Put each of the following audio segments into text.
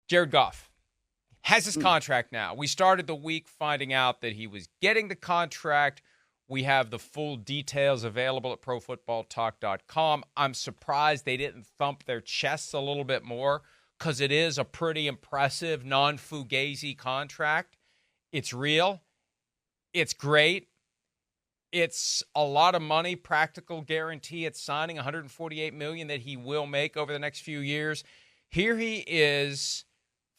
Jared Goff has his contract now. We started the week finding out that he was getting the contract. We have the full details available at profootballtalk.com. I'm surprised they didn't thump their chests a little bit more because it is a pretty impressive, non-fugazi contract. It's real. It's great. It's a lot of money, practical guarantee at signing, $148 million that he will make over the next few years. Here he is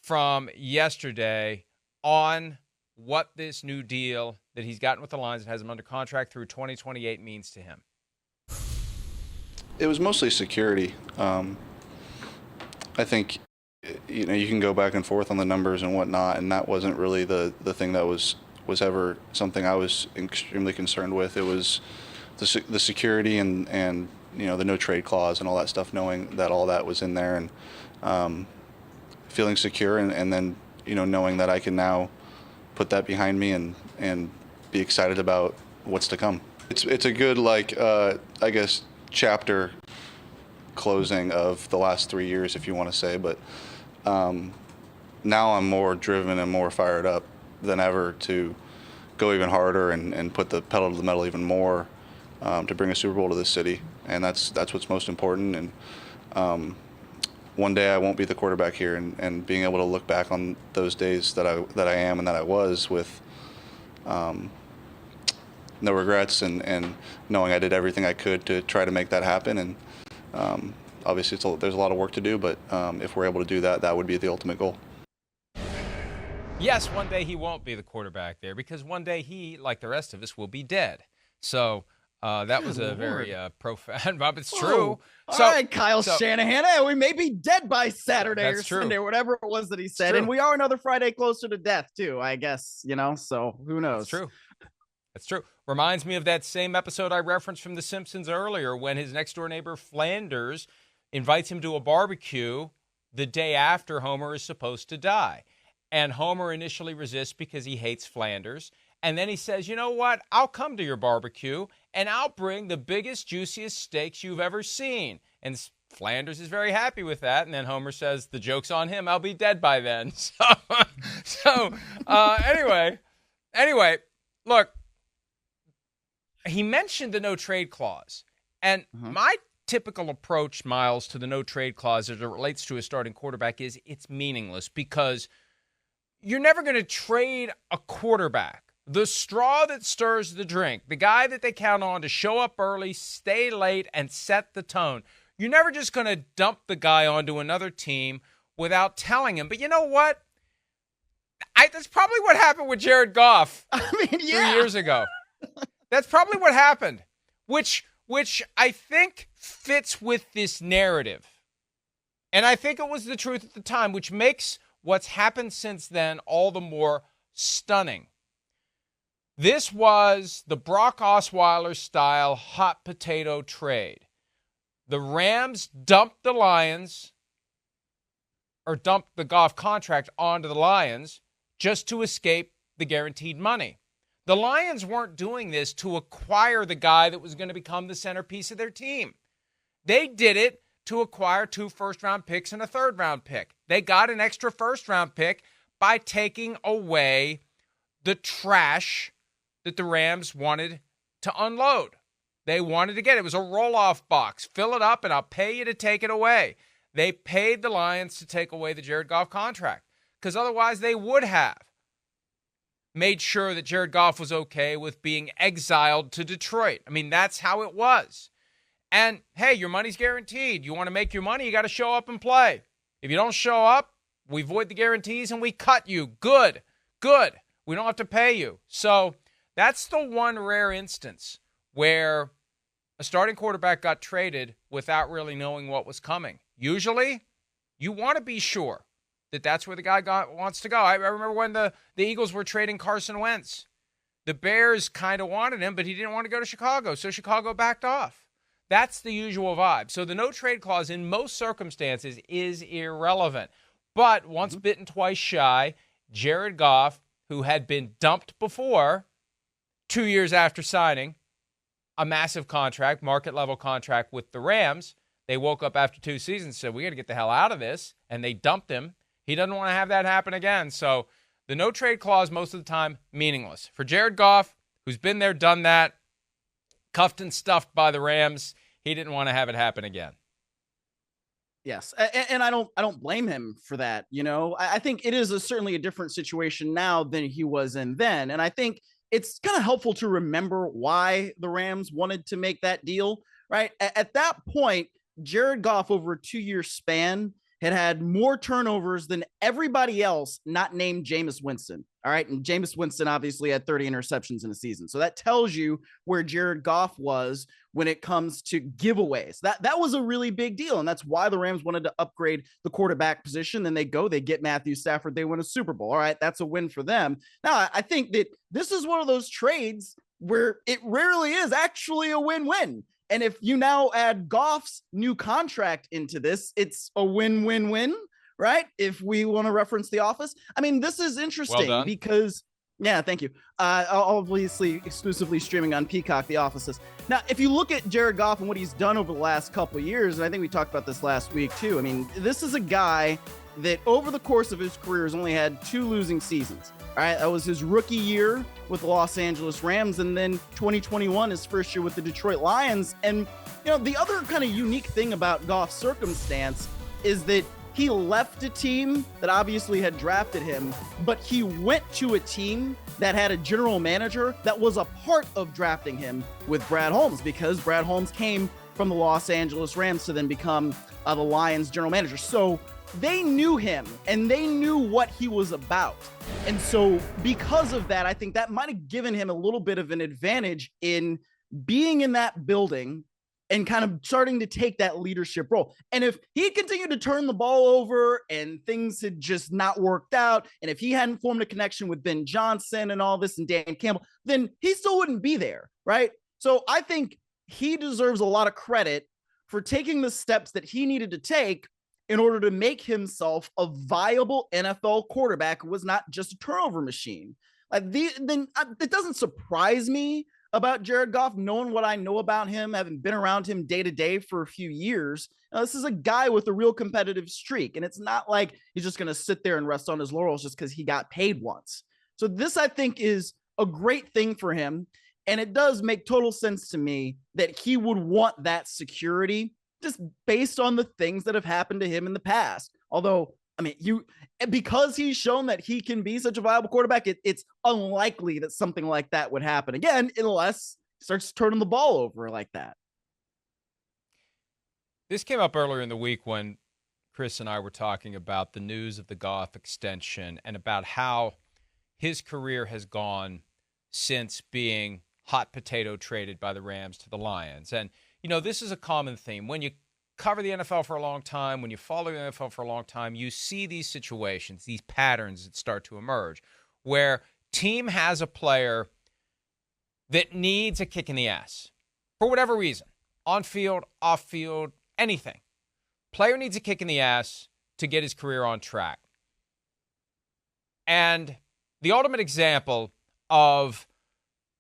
from yesterday on what this new deal that he's gotten with the Lions and has him under contract through 2028 means to him. It was mostly security. I think, you can go back and forth on the numbers and whatnot, and that wasn't really the thing that was ever something I was extremely concerned with. It was the security and the no trade clause and all that stuff, knowing that all that was in there, and feeling secure, and then knowing that I can now put that behind me and be excited about what's to come. It's a good I guess chapter closing of the last 3 years, if you want to say, but now I'm more driven and more fired up than ever to go even harder and put the pedal to the metal even more to bring a Super Bowl to this city, and that's what's most important. And one day I won't be the quarterback here, and being able to look back on those days that I am and that I was with no regrets, and knowing I did everything I could to try to make that happen. And obviously there's a lot of work to do, but if we're able to do that, that would be the ultimate goal. Yes, one day he won't be the quarterback there because one day he, like the rest of us, will be dead. So that was a very profound, Bob. It's true. All right, Kyle Shanahan. Hey, we may be dead by Saturday or Sunday, or whatever it was that he said. And we are another Friday closer to death, too, I guess, so who knows? That's true. That's true. Reminds me of that same episode I referenced from The Simpsons earlier when his next-door neighbor, Flanders, invites him to a barbecue the day after Homer is supposed to die. And Homer initially resists because he hates Flanders. And then he says, you know what? I'll come to your barbecue, and I'll bring the biggest, juiciest steaks you've ever seen. And Flanders is very happy with that. And then Homer says, the joke's on him. I'll be dead by then. Anyway, look, he mentioned the no trade clause. And my typical approach, Myles, to the no trade clause as it relates to a starting quarterback is it's meaningless because you're never going to trade a quarterback. The straw that stirs the drink, the guy that they count on to show up early, stay late, and set the tone. You're never just going to dump the guy onto another team without telling him. But you know what? That's probably what happened with Jared Goff 3 years ago. That's probably what happened, which I think fits with this narrative. And I think it was the truth at the time, which makes what's happened since then all the more stunning. This was the Brock Osweiler-style hot potato trade. The Rams dumped the Goff contract onto the Lions just to escape the guaranteed money. The Lions weren't doing this to acquire the guy that was going to become the centerpiece of their team. They did it to acquire 2 first-round picks and a third-round pick. They got an extra first-round pick by taking away the trash that the Rams wanted to unload. They wanted to get it. It was a roll-off box. Fill it up, and I'll pay you to take it away. They paid the Lions to take away the Jared Goff contract because otherwise they would have made sure that Jared Goff was okay with being exiled to Detroit. I mean, that's how it was. And, hey, your money's guaranteed. You want to make your money, you got to show up and play. If you don't show up, we void the guarantees and we cut you. Good. We don't have to pay you. So that's the one rare instance where a starting quarterback got traded without really knowing what was coming. Usually, you want to be sure that that's where the guy wants to go. I remember when the Eagles were trading Carson Wentz. The Bears kind of wanted him, but he didn't want to go to Chicago, so Chicago backed off. That's the usual vibe. So the no-trade clause in most circumstances is irrelevant. But once bitten, twice shy, Jared Goff, who had been dumped before, 2 years after signing a massive contract, market-level contract with the Rams, they woke up after 2 seasons and said, we got to get the hell out of this, and they dumped him. He doesn't want to have that happen again. So the no trade clause most of the time, meaningless. For Jared Goff, who's been there, done that, cuffed and stuffed by the Rams, he didn't want to have it happen again. Yes, and I don't blame him for that. I think it is certainly a different situation now than he was in then. And I think it's kind of helpful to remember why the Rams wanted to make that deal, right? At that point, Jared Goff, over a 2-year span, had more turnovers than everybody else not named Jameis Winston. All right. And Jameis Winston obviously had 30 interceptions in a season. So that tells you where Jared Goff was when it comes to giveaways. That was a really big deal. And that's why the Rams wanted to upgrade the quarterback position. Then they get Matthew Stafford. They win a Super Bowl. All right. That's a win for them. Now, I think that this is one of those trades where it rarely is actually a win-win. And if you now add Goff's new contract into this, it's a win-win-win, right? If we want to reference The Office. I mean, this is interesting because, yeah, thank you. Obviously exclusively streaming on Peacock, The Office is. Now, if you look at Jared Goff and what he's done over the last couple of years, and I think we talked about this last week too. I mean, this is a guy that over the course of his career has only had 2 losing seasons. All right, that was his rookie year with the Los Angeles Rams, and then 2021, his first year with the Detroit Lions. And, the other kind of unique thing about Goff's circumstance is that he left a team that obviously had drafted him, but he went to a team that had a general manager that was a part of drafting him with Brad Holmes, because Brad Holmes came from the Los Angeles Rams to then become the Lions general manager. So they knew him and they knew what he was about. And so because of that, I think that might have given him a little bit of an advantage in being in that building and kind of starting to take that leadership role. And if he had continued to turn the ball over and things had just not worked out, and if he hadn't formed a connection with Ben Johnson and all this and Dan Campbell, then he still wouldn't be there, right? So I think he deserves a lot of credit for taking the steps that he needed to take in order to make himself a viable NFL quarterback who was not just a turnover machine. It doesn't surprise me about Jared Goff, knowing what I know about him, having been around him day to day for a few years. Now, this is a guy with a real competitive streak, and it's not like he's just going to sit there and rest on his laurels just because he got paid once. So this, I think, is a great thing for him, and it does make total sense to me that he would want that security just based on the things that have happened to him in the past. Although, I mean, because he's shown that he can be such a viable quarterback, it's unlikely that something like that would happen again, unless he starts turning the ball over like that. This came up earlier in the week when Chris and I were talking about the news of the Goff extension and about how his career has gone since being hot potato traded by the Rams to the Lions. And, this is a common theme. When you cover the NFL for a long time, when you follow the NFL for a long time, you see these situations, these patterns that start to emerge where team has a player that needs a kick in the ass for whatever reason, on field, off field, anything. Player needs a kick in the ass to get his career on track. And the ultimate example of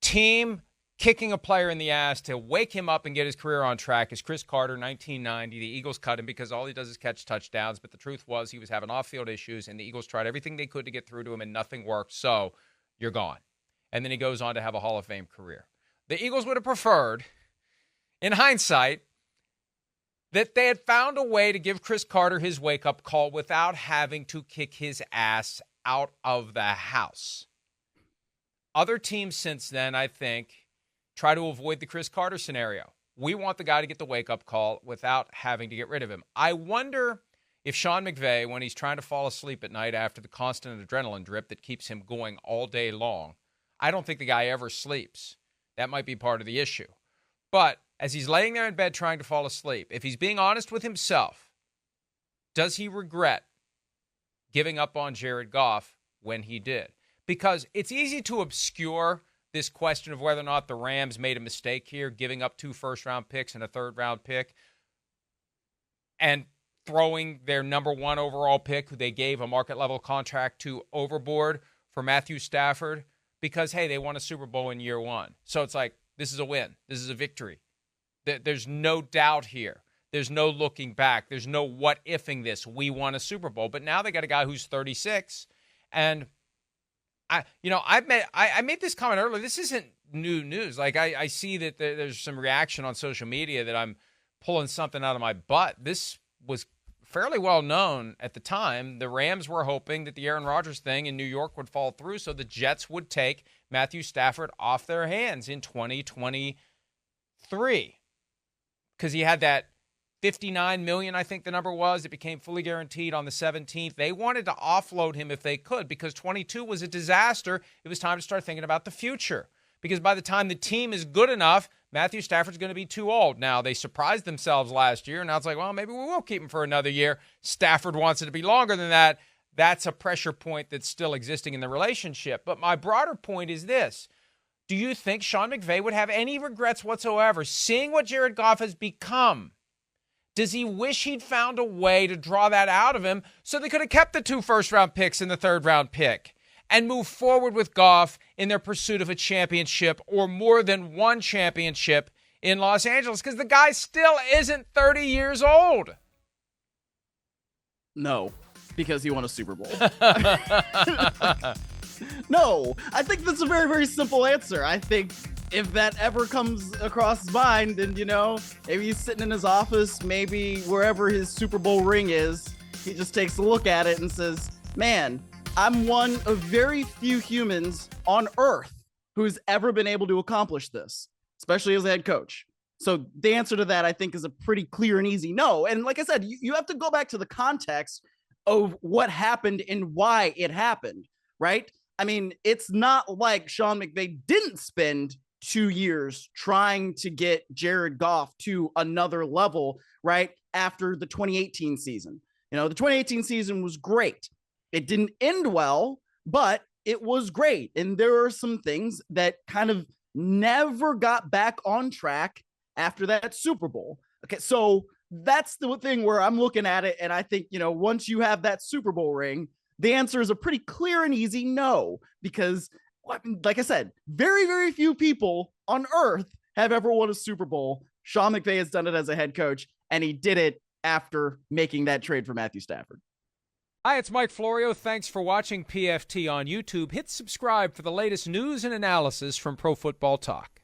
team kicking a player in the ass to wake him up and get his career on track is Chris Carter, 1990. The Eagles cut him because all he does is catch touchdowns, but the truth was he was having off-field issues, and the Eagles tried everything they could to get through to him, and nothing worked, so you're gone. And then he goes on to have a Hall of Fame career. The Eagles would have preferred, in hindsight, that they had found a way to give Chris Carter his wake-up call without having to kick his ass out of the house. Other teams since then, I think, try to avoid the Chris Carter scenario. We want the guy to get the wake-up call without having to get rid of him. I wonder if Sean McVay, when he's trying to fall asleep at night after the constant adrenaline drip that keeps him going all day long, I don't think the guy ever sleeps. That might be part of the issue. But as he's laying there in bed trying to fall asleep, if he's being honest with himself, does he regret giving up on Jared Goff when he did? Because it's easy to obscure this question of whether or not the Rams made a mistake here, giving up 2 first-round picks and a third-round pick and throwing their number 1 overall pick, who they gave a market-level contract to, overboard for Matthew Stafford because, hey, they won a Super Bowl in year 1. So it's like, this is a win. This is a victory. There's no doubt here There's no looking back. There's no what ifing this. We won a Super Bowl. But now they got a guy who's 36. And I made this comment earlier. This isn't new news. Like I see that there's some reaction on social media that I'm pulling something out of my butt. This was fairly well known at the time. The Rams were hoping that the Aaron Rodgers thing in New York would fall through so the Jets would take Matthew Stafford off their hands in 2023 because he had that $59 million, I think the number was. It became fully guaranteed on the 17th. They wanted to offload him if they could because 22 was a disaster. It was time to start thinking about the future because by the time the team is good enough, Matthew Stafford's going to be too old. Now, they surprised themselves last year. Now it's like, well, maybe we will keep him for another year. Stafford wants it to be longer than that. That's a pressure point that's still existing in the relationship. But my broader point is this. Do you think Sean McVay would have any regrets whatsoever seeing what Jared Goff has become? Does he wish he'd found a way to draw that out of him so they could have kept the 2 first-round picks and the 3rd-round pick and move forward with Goff in their pursuit of a championship or more than one championship in Los Angeles? Because the guy still isn't 30 years old. No, because he won a Super Bowl. No, I think that's a very, very simple answer. I think if that ever comes across his mind, then, maybe he's sitting in his office, maybe wherever his Super Bowl ring is, he just takes a look at it and says, man, I'm one of very few humans on earth who's ever been able to accomplish this, especially as a head coach. So the answer to that, I think, is a pretty clear and easy no. And like I said, you have to go back to the context of what happened and why it happened, right? I mean, it's not like Sean McVay didn't spend 2 years trying to get Jared Goff to another level, right? After the 2018 season. The 2018 season was great. It didn't end well, but it was great. And there are some things that kind of never got back on track after that Super Bowl. Okay, so that's the thing where I'm looking at it. And I think, once you have that Super Bowl ring, the answer is a pretty clear and easy no, because like I said, very, very few people on earth have ever won a Super Bowl. Sean McVay has done it as a head coach, and he did it after making that trade for Matthew Stafford. Hi, it's Mike Florio. Thanks for watching PFT on YouTube. Hit subscribe for the latest news and analysis from Pro Football Talk.